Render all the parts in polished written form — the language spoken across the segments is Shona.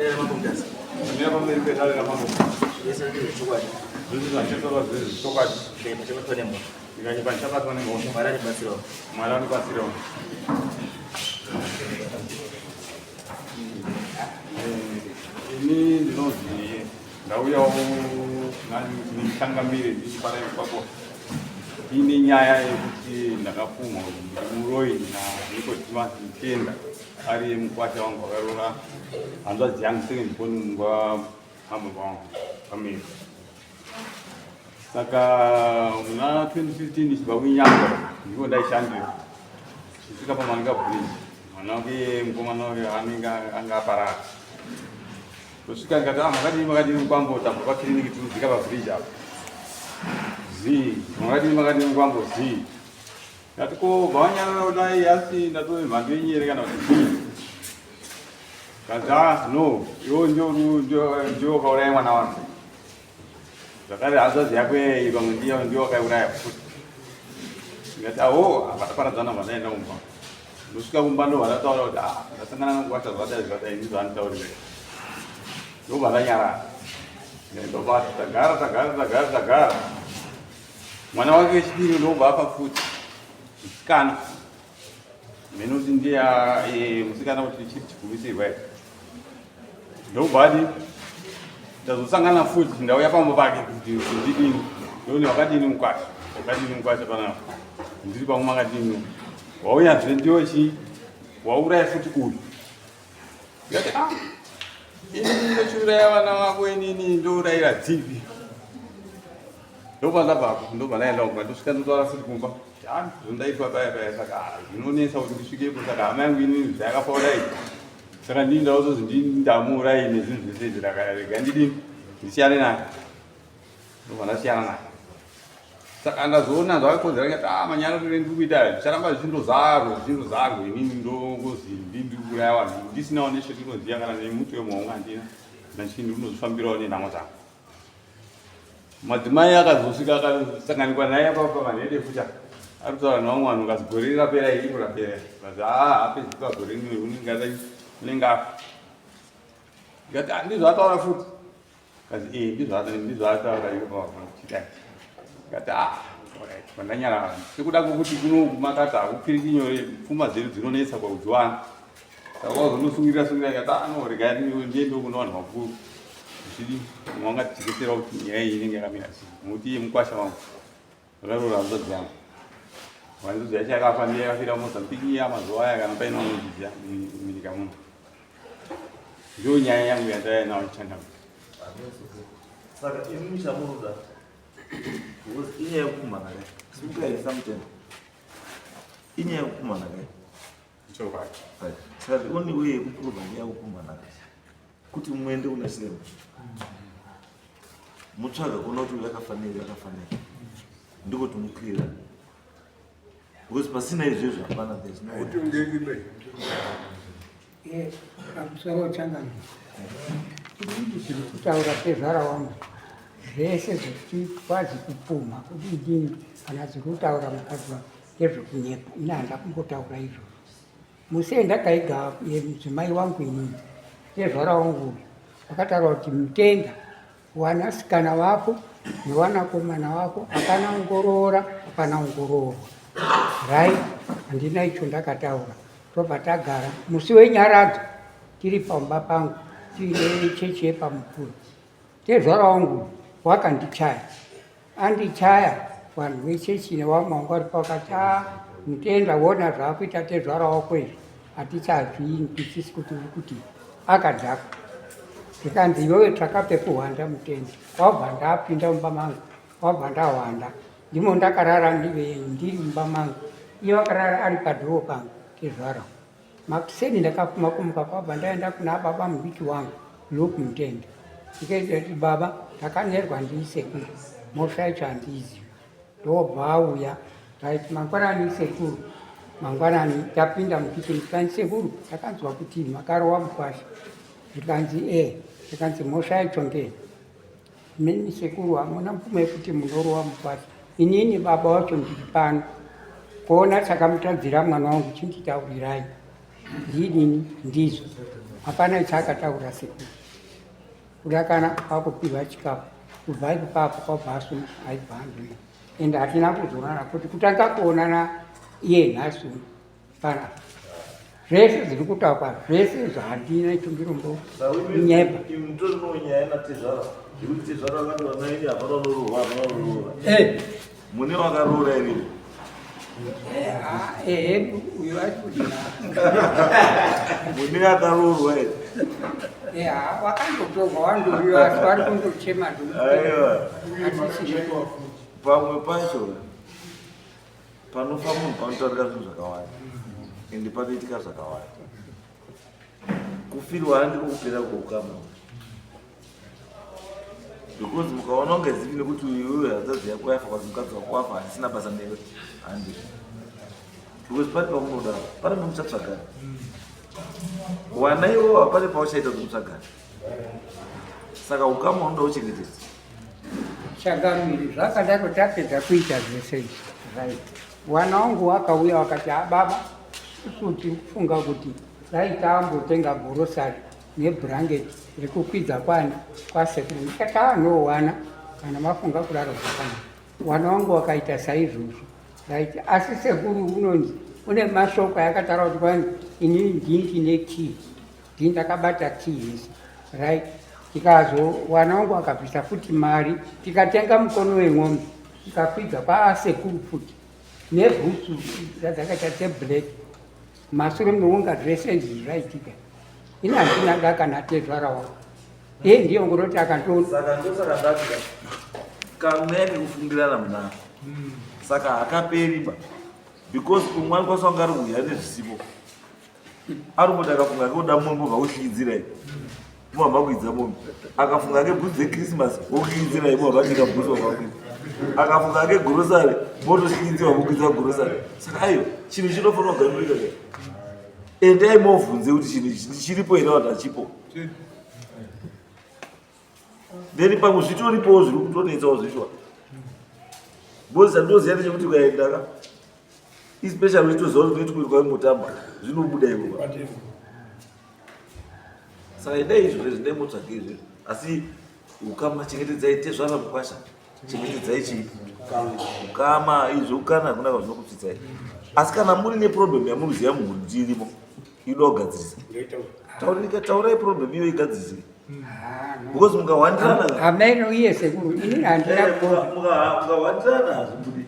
raMambo Mutasa. Mira para ver pedal raMambo. Esse é o chocolate. Dos anos todas as vezes chocolate. Tem, mas eu tô nem bom. Diga de pancha para nem bom. Mara de Basiro. Mara ni pasiro. Ini Ndonzi. Ouya nani tangamire para papo. Ini nyaya yekuti ndakapumwa muroyi na Nekuti mtenda ari mukwasha wangu akarora hanzvadzi yangu senge ndiponi mungwa hamwe vangu pamiri. Saka muna 2015 chibva kunyanga ndiko ndaishandira chisvika pamanika bridge mwana wake mukomana wake anga aparara kusvika ngati makadini kwambotambwa pakiriniki tinodzika pabridge apo makadini kwambo ngati ko bvanyarara kudai asi ndatove mhando yenyere kana kuti kazi no iwo ndio kauraya mwana wangu zvakare hazvazi yakwe pamwe ndio wakauraya futi ngati vataparadzana vandaenda kumba ndosvika kumba ndo vandataura kuti ndasangana nokuvacha zvadai ndizvo anditaurira ndobva ndanyarara ndobva tagara mwana wake wechipiri ndobva apa futi musikana menoti ndiya musikana kuti chiri chikumisirwa ndobva ndazosangana futi ndauya pambo pake kuti ndidini ndoni wakadini mukwasha panapa ndiri pamwe makadini wauyazve ndiochi wauraya futi uyu ngati inini ndochiuraya vana vako inini ndourayira dzivi ndobva ndabvapo ndobva ndaenda kumba ndosvika ndotaura futi kumba zvondaitwa paya saka zvinonesa kuti ndisvikepo saka hama yangu inini zvayakafaudai saka ndini ndauzozi ndamuurai nezvinhu zvese izvi rega ndidini ndisiyane naye ndobva ndasiyana naye saka ndazoona zvakakodzera ngati manyara tore ndiri kuita zvicharamba zvichindozarwo inini ndongozi ndiri kuuraya vanhu ndisinawo neshe ndinoziva kana nemuti wemhongo handina nachii ndiri kunozvifambirawo nenhamo dzangu madzimai akazosvika akasanganikwa naye apapa manhede futa ari kutaura navamwe vanhu kazi gore rapera iri rapera kazi hapedzika gore unenge afa ngati ndizvo ataura futi kazi ndizvo ataura ichidai ngati pandanyarara sekuda kwokuti kunokumakati hakupfiri chinyore pfuma dzedu dzinonetsa kwakudziwana saka wazondosungirira ngati regai ndiendo kuna vanhu vakuru zvichidi wangatitekesera kuti nyaya iyi inenge yakamira sei muti yemukwasha wangu vakarora hanzvadzi yangu hanzvadzi yacho yakafa ndiye yakafira mozambiki yamazuva aya kana paina unodziziva munyika muno ndo nyaya yangu yandaya nawo ichanda saka imi muchamuruda inyaya yekupumhana kai sikukaisa mutenda inyaya yekupumhana kai chokwadi saka oni uye yekuprova nyaya yekupumhana kai kuti muende una sema mutsvaga kuona kuti yakafanira ndikuti mukwira because pasina izvezvo hapana pamusoro changani zviri kutaura pezvara wangu zvese zvichikwazi kupumha kuti idini kana zviri kutaura mukadzi wangu ngezvekunyepa ina handa kumbotaura izvo musei ndakaiga mudzimai wangu inini nezvara wangu vakataura kuti mutenda wanasikana wako newanakomana wako apana ongorora apana ongororwa rai handina icho ndakataura tobva tagara musi wenyaradzo tiri pamba pangu tiine chechi yepamukuru tezvara wangu wakandichaya andichaya vanhu vechechi nevamwe vangu vari pakati mutenda wona zvaakuita tezvara wako izvi hatichazvii tisisi kuti uri kuti akadhakwa ndikanzi iwewe takapekuhwanda mutenda wabva ndapinda mumba mangu wabva ndahwanda ndimo ndakarara ndiri mumba mangu iye wakarara ari padhoo pangu kezvara makuseni ndakapfuma kumuka kwabva ndaenda kuna baba mudiki wangu loku mutenda ndikaiti baba ndakanherwa ndiisekuru mosvaicho handiizivi ndobva auya raiti mangwanani sekuru mangwanani tapinda mukiti ndikanzi sekuru takanzwa kuti makarowa mukwasha ndikanzi ndikanzi mhosva yacho ngei mini sekuru hamuna mvumo yekuti munorowa mukwasha inini baba wacho ndiri pano kuona takamutadzira mwana wangu chinditaurirai ndidini ndizvo hapana chaakataura sekuru kuda kana akupihwa chikafu kubva ipapo kwabva asuna aibva andoina ende hatina kuzonana kuti kutanga kuonana iye nhasi pana zvese zviri kutaurwa zvese zvahandina ichongirombo nyepa mune wakaroora iri hedu uyo achikudina mune akaroorwa iri wakandotorwa wandoriwa asi vari kundochema pamwe pacho panofa munhu panotaurika zvinhu zvakawanda ende panoitika zvakawanda kufirwa handiko kupera kweukama because mukaona unge zivi nekuti uyu hanzadzi yako yafa kwazi mukadzi wako wafa handisina basa newe handi because pane pamunoda pane pamuchatsvagana wana iwo hapane pauchaita kumutsvagana saka ukama unoda uchengetedza shagamiri zvakadaro tapedza kuita zvese izvi right wana wangu wakauya wakati baba kuti kufunga kuti dai tambotenga gorosari nebhurangeti rekukwidza kwani kwasekuru ndikataanowana kana mafunga kudaro zvakanaka wana wangu wakaita saizvozvo right asi sekuru unonzi une mashoko ayakataura kuti kwani inini ndini kii ndini ndakabata kii yese right tikazo wana wangu akabvisa futi mari tikatenga mukono wemwombe tikakwidza kwaasekuru futi nebhutsu dzakaita dzeblack mashure muunga zvese izvi zvaitika ini handina dakana tezvara wangu ndiyo ngoroti akantoona saka ndosaka ndatika kamweni kufungirana munako saka hakaperiba because umwani kwasanga ari kuuya nezvisipo ari kuti akafunga keoda mombe vaushikidzirai muhamba kuidza mombe akafunga kebhudzi dzekrismas wokuidzirai muhamba chika bhudzi wavakuidza akafunga kegorosari motoshikidziwa mukuidza gorosari saka aiyo chinhu chinofanira kuganurika ke endai movhunze kuti chinhu chiripo here vanhu hachipo then pamwe zvitoripowo zviri kutonetsawo zvichwa bozi handoziva nechekuti ukaendaka especially uchitoziva kuti unoiti kuti kwaimotamba zvinobuda ivo saka endai izvozvo zvindai motsvage izvezvo asi ukama chengetedzai tezvara mukwasha chengetedzai chii ukama izvo ukana hakuna kwazvinokupfitsai asi kana muri neproblem yamunoziva mhuri kuti irimo inoda kugadzirisa taurai problem iyo igadzirisire because mukawandirana ameno iye sekuru inini handina mukawandirana hazvibudi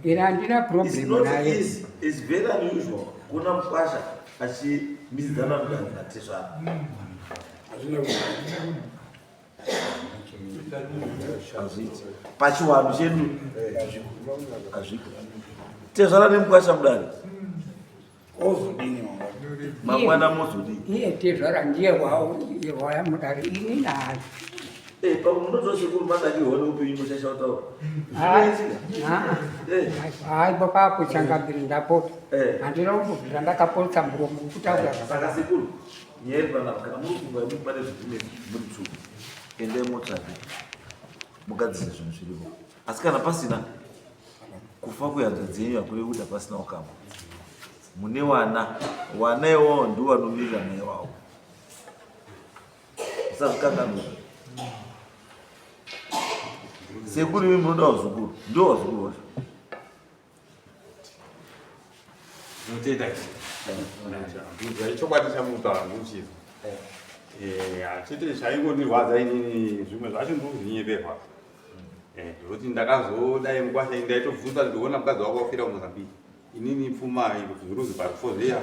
ine handina problem naye is very unusual kuna mukwasha achimisidzana mudare natezvara hazviti pachiwanhu chedu hazvipo tezvara nemukwasha mudare mangwana mozodii iye tezvara ndiye waya mudare inini hayi pamwe munotosekuru madakirwa neupenyu muchashautaura hayi pakakuchangambiri ndapota handina kumbobvira ndakapotsa muromo kutaura saka sekuru nyaya iri panapa kana muri kufunga muri pane zvivinezi muri tsvuku endai motsvake mugadzise zvinhu zviripo asi kana pasina kufa kwehanzvadzi yenyu hakuri kuti hapasina ukama mune wana iwawo ndiwo anomirira naiwawo usazvikanganura sekuru imi munoda wazukuru ndo wazukuru wacho chokwadi chamutaura ndochizo chete chaingondirwadza inini zvimwe zvacho ndozvinyeverwa zvokuti ndakazodai mukwasha ndaitobvunza ndiona mukadzi wako wafira kumozambiki inini pfuma zviruzi parifozheya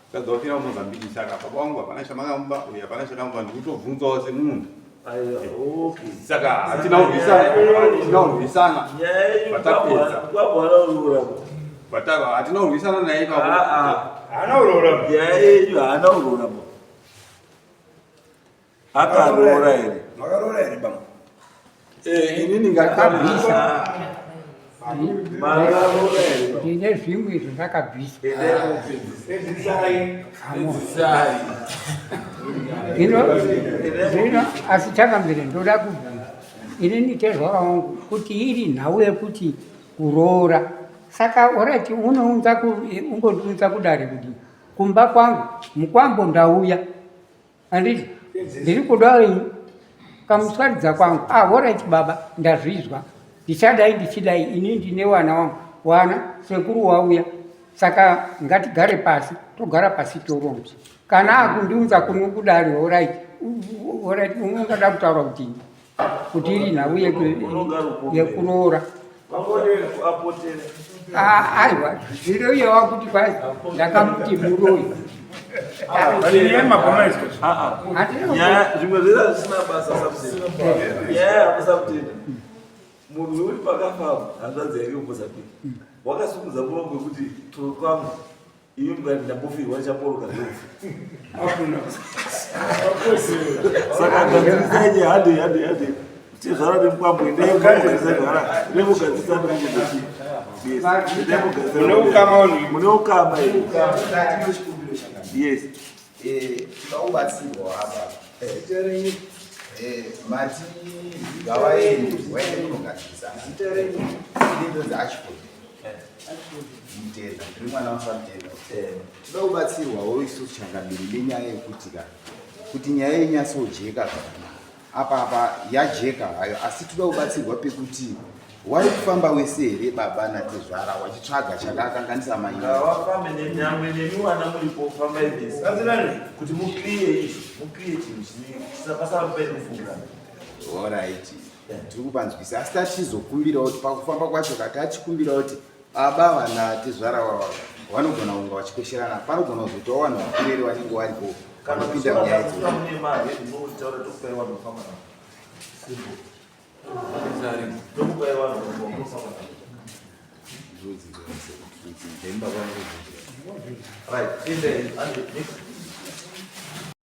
mukadzi wafira kumozambiki saka baba wangu hapana chamakamupa uye hapana chakamupa ndikutobvunzawo semunhu saka hatina kurwisana patapedza hatina kurwisana naye haana uroramo nyaya yenyu haana uroramo akaroora here makaroora here bama inini ngakabvisa ndine zvimwe izvo zvakabvisa zvino asi chakambiri ndoda kubvisa inini tezvara wangu kuti iri nhau yekuti kuroora saka orati ungondiunza kudare kuti kumba kwangu mukwambo ndauya anditi ndiri kuda kamuswaridza kwangu alright baba ndazvizwa ndichadai ndichidai ini ndine wana wangu wana sekuru wauya saka ngatigare pasi togara pasi toronga kana akundiudza kuno kudari alright ungada kutaura kuti iri nhau yekuroora aiwa zviroyewa kuti kwai ndakamuti muroyi zvimwe zvera zvisina basa sabutenda munhu uri pakafamba hanzvadzi yake umozapika wakasumudza murongo wekuti toro kwangu iyo mngani ndambofirwa chaporoka saka ngadzisaje hande chezvara nemukwambo mune ukama yes tinobatsirwa apa mati gavaeni waende kunogadzisa ndinonzi achifodi mutenda ndiri mwana wasamutenda tinoda kubatsirwawo isusu changamiri nenyaya yekuti kuti nyaya inyatsojeka apa yajeka hayo asi toda kubatsirwa pekuti wari kufamba wese here baba natezvara wachitsvaga chakakanganisa mainwafambe nenyamwe nemiwana muripo kufamba ivesi kuti mukriye izvo mukriye chinhu chisapasaruperi kufungana oright tiri kupanzwisa asi tatizokumbira kuti pakufamba kwacho kati achikumbira kuti baba vana tezvara vanogona kunga vachikwesherana panogona kuzoitawo vanhu vakureri vanenge varipo vanopinda munyaya Right, in the